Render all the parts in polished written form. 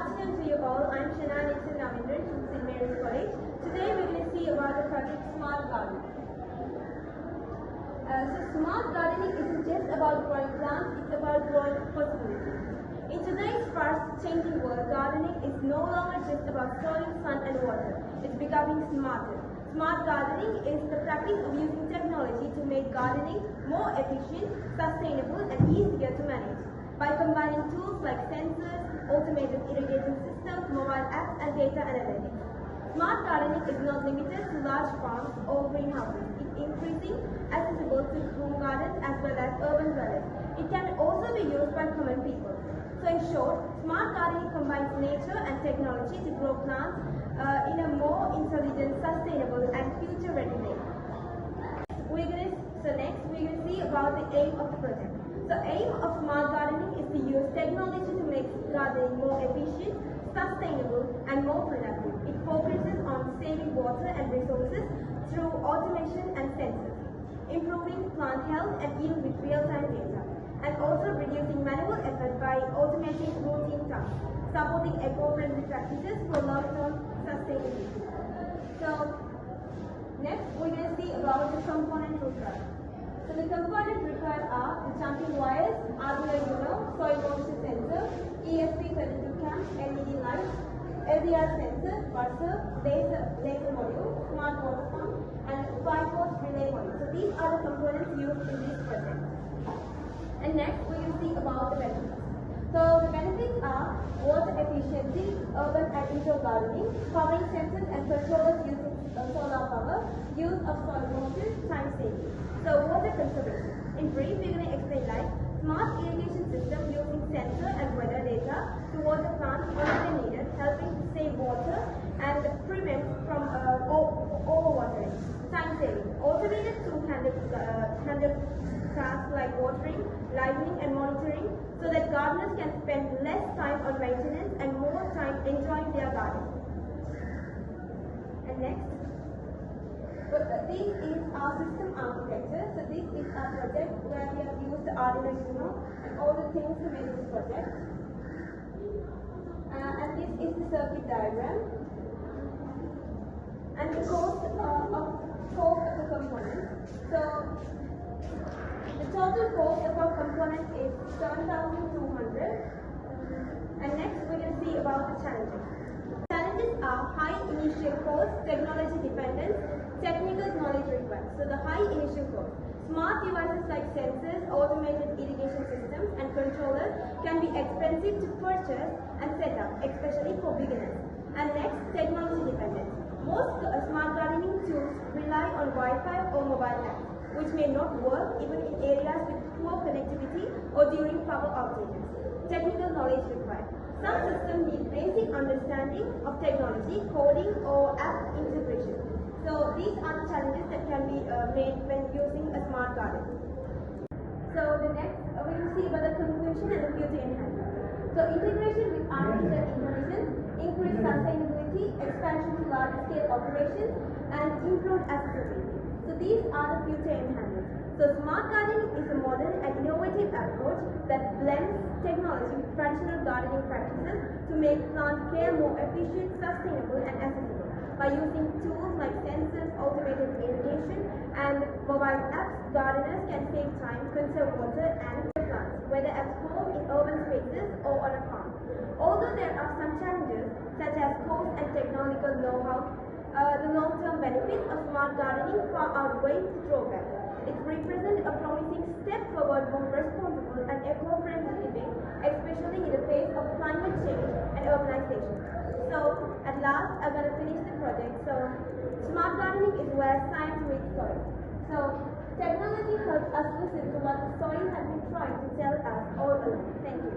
afternoon to you all. I'm Shana Nixon Ravindran from St. Mary's College. Today we're going to see about the project Smart Garden. Smart gardening isn't just about growing plants, it's about growing possibilities. In today's fast-changing world, gardening is no longer just about storing sun and water. It's becoming smarter. Smart gardening is the practice of using technology to make gardening more efficient, sustainable, and easier to manage. By combining tools like sensors, automated irrigation systems, mobile apps, and data analytics. Smart gardening is not limited to large farms or greenhouses. It's increasingly accessible to home gardens as well as urban dwellers. It can also be used by common people. So in short, smart gardening combines nature and technology to grow plants in a more intelligent, sustainable, and future-ready way. Next, we're going to see about the aim of the project. The aim of smart gardening is to use technology to make gardening more efficient, sustainable, and more productive. It focuses on saving water and resources through automation and sensors, improving plant health and yield with real-time data, and also reducing manual effort by automating routine tasks, supporting eco-friendly practices for long-term sustainability. So, next, we're going to see about the component required. So the components required are the jumping wires, Arduino Uno, soil moisture sensor, ESP32 cam, LED lights, LDR sensor, buzzer, laser module, smart water pump, and 5-volt relay module. So these are the components used in this project. And next, we will see about the benefits. So the benefits are water efficiency, urban and indoor gardening, powering sensors and controllers using solar power, use of soil moisture, time saving. So water conservation. In brief, we're going to explain like smart irrigation system using sensor and weather data to water plants when needed, helping to save water and prevent from overwatering. Time saving. Automated two-handed tasks like watering, lighting, and monitoring, so that gardeners can spend less time on maintenance and more time enjoying their garden. And next. This is our system architecture. So this is our project where we have used the Arduino Uno and all the things to make this project. And this is the circuit diagram. And the cost of the components. So the total cost of our component is 7,200. And next we're going to see about the challenges. Challenges are high initial cost, technology dependence, technical knowledge required. So the high initial cost. Smart devices like sensors, automated irrigation systems, and controllers can be expensive to purchase and set up, especially for beginners. And next, technology dependence. Most smart gardening tools rely on Wi-Fi or mobile apps, which may not work even in areas with poor connectivity or during power outages. Technical knowledge required. Some systems need basic understanding of technology, coding, or app integration. So these are the challenges that can be made when using a smart garden. So the next, we will see about the conclusion and the future enhancement. So integration with artificial intelligence, increased sustainability, expansion to large-scale operations, and improved accessibility. So these are the future enhancements. So smart gardening is a modern and innovative approach that blends technology with traditional gardening practices to make plant care more efficient, sustainable, and accessible. By using tools like sensors, automated irrigation, and mobile apps, gardeners can save time, conserve water, and plants, whether at home, in urban spaces, or on a farm. Although there are some challenges, such as cost and technological know-how, the long-term benefits of smart gardening far outweigh the drawbacks. It represents a promising step toward more responsible and eco-friendly living, especially in the face of climate change and urbanization. So, at last, I'm going to finish the project. So, smart gardening is where science meets soil. So, technology helps us listen to what the soil has been trying to tell us all along. Thank you.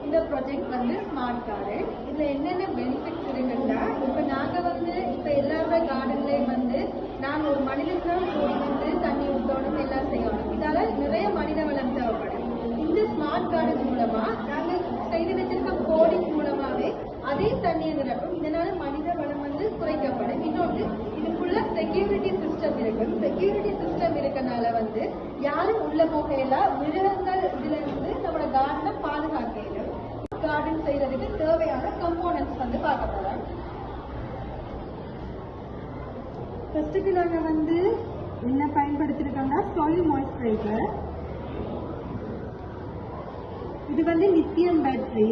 இந்த project வந்து smart garden. இதுல என்னென்ன benefits இருக்குன்னா, இப்போ நாங்கள் வந்து இப்போ எல்லாரோட கார்டன்லேயும் வந்து நாங்கள் ஒரு மனிதர்கள் வந்து தண்ணி ஊற்றணும், எல்லாம் செய்யணும். இதால நிறைய மனித வளம் தேவைப்படும். இந்த ஸ்மார்ட் கார்டன் மூலமா நாங்கள் செய்து வச்சிருக்க கோடிங் மூலமாவே அதே தண்ணியை நிரப்பும். இதனால மனித வளம் வந்து குறைக்கப்படும். இன்னொன்று, இதுக்குள்ள செக்யூரிட்டி சிஸ்டம் இருக்கு. செக்யூரிட்டி சிஸ்டம் இருக்கனால வந்து யாரும் உள்ள போகையில மிருகங்கள் இதுல இருந்து நம்மளோட கார்டனை பாதுகாக்க கார்டன் செய்யறதுக்கு தேவையான கம்போனன்ட்ஸ் வந்து பார்க்க போறோம். ஃபர்ஸ்ட்டுக்கு நாங்கள் வந்து என்ன பயன்படுத்திருக்கோம்னா சாயில் மாய்ஸ்சரைசர், இது வந்து லித்தியம் பேட்டரி,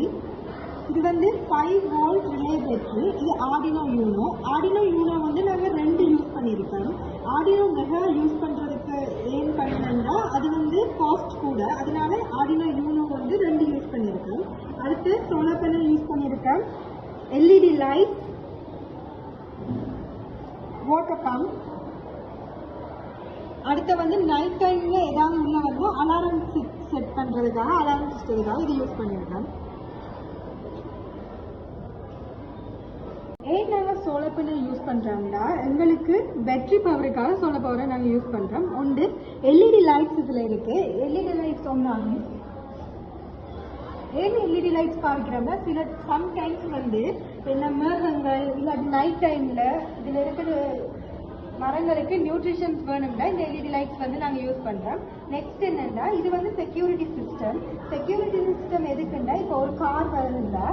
இது வந்து 5 வோல்ட் ரிலே பேட்டரி, இது ஆர்டினோ யூனோ. ஆர்டினோ யூனோ வந்து நாங்கள் 2 யூஸ் பண்ணியிருக்கோம். ஆர்டினோ மெகா யூஸ் பண்ணுறதுக்கு ஏன் பண்ணா அது வந்து காஸ்ட் கூட, அதனால ஆர்டினோ யூனோ வந்து 2 யூஸ் பண்ணியிருக்கோம். அடுத்து சோலார் பேனல் யூஸ் பண்ணியிருக்கோம், எல்இடி லைட், வாட்டர் பம்ப். அடுத்து வந்து நைட் டைமில் ஏதாவது உள்ள வந்து அலாரம் செட் பண்ணுறதுக்காக, அலாரம் சிஸ்டத்துக்காக இது யூஸ் பண்ணியிருக்கோம். ஏன் நாங்கள் சோலார் பேனல் யூஸ் பண்ணுறோம்னா எங்களுக்கு பேட்டரி பவருக்காக சோலார் பவரை நாங்கள் யூஸ் பண்ணுறோம். ஒன்று எல்இடி லைட்ஸ் இதில் இருக்குது. எல்இடி லைட்ஸ் ஒன்றாகும். ஏன் எல்இடி லைட்ஸ் பாவிக்கிறோம்னா சம்டைம்ஸ் வந்து என்ன மேகங்கள் இல்லாட்டி நைட் டைமில் இதில் இருக்கிற மரங்களுக்கு நியூட்ரிஷன்ஸ் வேணும்னா இந்த எல்இடி லைட்ஸ் வந்து நாங்கள் யூஸ் பண்ணுறோம். நெக்ஸ்ட் என்னென்னா இது வந்து செக்யூரிட்டி சிஸ்டம். செக்யூரிட்டி சிஸ்டம் எதுக்குன்னா இப்போ ஒரு கார் வருதுன்னா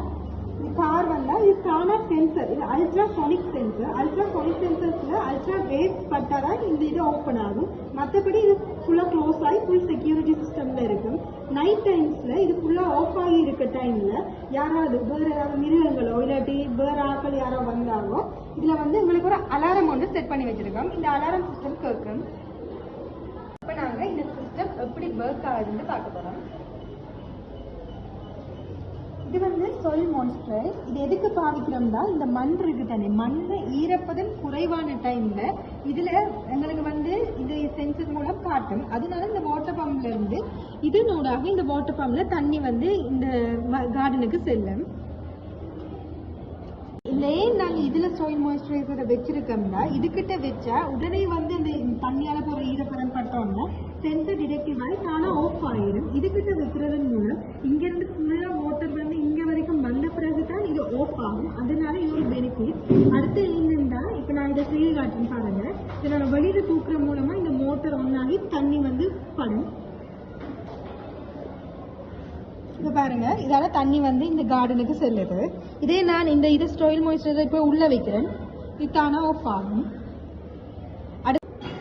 இது கார் வந்தால் இது தானாக சென்சர், இது அல்ட்ராசோனிக் சென்சர். அல்ட்ராசோனிக் சென்சர்ஸில் அல்ட்ரா வேவ் பட்டால் தான் இந்த இது ஓப்பன் ஆகும். மற்றபடி இது ஃபுல்லாக க்ளோஸ் ஆகி ஃபுல் செக்யூரிட்டி சிஸ்டமில் இருக்கும். நைட் டைம்ஸில் இது ஃபுல்லாக ஆஃப் ஆகி இருக்க டைமில் யாராவது வேறு ஏதாவது மிருகங்களோ இல்லாட்டி வேறு ஆட்கள் யாரோ வந்தாலோ இதில் வந்து உங்களுக்கு ஒரு அலாரம் ஒன்று செட் பண்ணி வச்சுருக்கோம். இந்த அலாரம் சிஸ்டம் கேட்கும். இப்போ நாங்கள் இந்த சிஸ்டம் எப்படி ஒர்க் ஆகுதுன்னு பார்க்க போகிறோம். இது வந்து சாயில் மாய்ஸ்சரைசர். இது எதுக்கு பாவிக்கிறோம்னா இந்த மண் இருக்கு தானே, மண்ணை ஈரப்பதம் குறைவான டைம்ல இதுல எங்களுக்கு வந்து இது சென்சர் மூலம் காட்டும். அதனால இந்த வாட்டர் பம்ப்ல இருந்து இதனூடாக இந்த வாட்டர் பம்ப்ல தண்ணி வந்து இந்த கார்டனுக்கு செல்லும். ஏன் நாங்கள் இதில் சாயில் மாய்ஸ்சரைசரை வச்சிருக்கோம்னா இதுக்கிட்ட வச்சா உடனே வந்து அந்த தண்ணியால் போகிற ஈரப்பதம் பட்டோம்னா சென்சர் டிடெக்டிவ் ஆகி தானாக ஆஃப் ஆகிடும். இதுக்கிட்ட வைக்கிறதன் மூலம் இங்கேருந்து ஃபுல்லாக வாட்டர் வந்து இங்கே வரைக்கும் வந்த பிறகு தான் இது ஆஃப் ஆகும். அதனால இது ஒரு பெனிஃபிட். அடுத்து என்னென்னா இப்போ நான் இதை செய்து காட்டுன்னு பாருங்கள். இதை நான் வெளியில் தூக்குற மூலமாக இந்த மோட்டர் ஒன்றாகி தண்ணி வந்து படும். இப்போ பாருங்க, இதால தண்ணி வந்து இந்த கார்டனுக்கு செல்லுது. இதே நான் இந்த இது சாயில் மாய்ஸ்சரைசர் இப்போ உள்ள வைக்கிறேன், இது தானா ஆஃப் ஆகும்.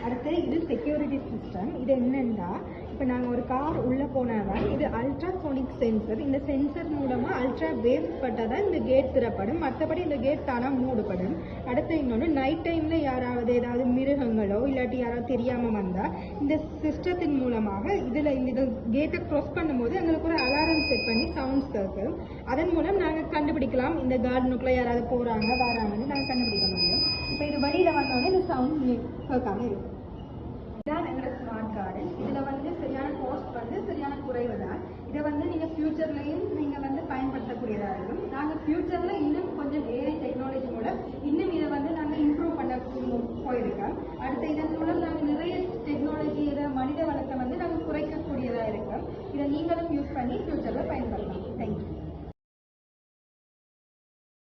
அடுத்து இது செக்யூரிட்டி சிஸ்டம். இது என்னன்னா இப்போ நாங்கள் ஒரு கார் உள்ளே போனால் தான் இது அல்ட்ராசோனிக் சென்சர். இந்த சென்சர் மூலமாக அல்ட்ரா வேவ்ஸ் பட்டால் தான் இந்த கேட் திறப்படும். மற்றபடி இந்த கேட் தானாக மூடப்படும். அடுத்து இன்னொன்று நைட் டைமில் யாராவது ஏதாவது மிருகங்களோ இல்லாட்டி யாராவது தெரியாமல் வந்தால் இந்த சிஸ்டத்தின் மூலமாக இதில் இந்த கேட்டை க்ராஸ் பண்ணும்போது எங்களுக்கு ஒரு அலாரம் செட் பண்ணி சவுண்ட்ஸ் கேட்கும். அதன் மூலம் நாங்கள் கண்டுபிடிக்கலாம் இந்த கார்டனுக்குள்ளே யாராவது போகிறாங்க வராங்கன்னு நாங்கள் கண்டுபிடிக்க முடியும். இப்போ இது வழியில் வந்தோடனே இந்த சவுண்ட் கேட்காம இருக்கும். இதுதான் எங்களோட ஸ்மார்ட் கார்டன். இதில் வந்து சரியான காஸ்ட் வந்து சரியான குறைவு தான். இதை வந்து நீங்கள் ஃபியூச்சர்லையும் நீங்கள் வந்து பயன்படுத்தக்கூடியதாக இருக்கும். நாங்கள் ஃபியூச்சரில்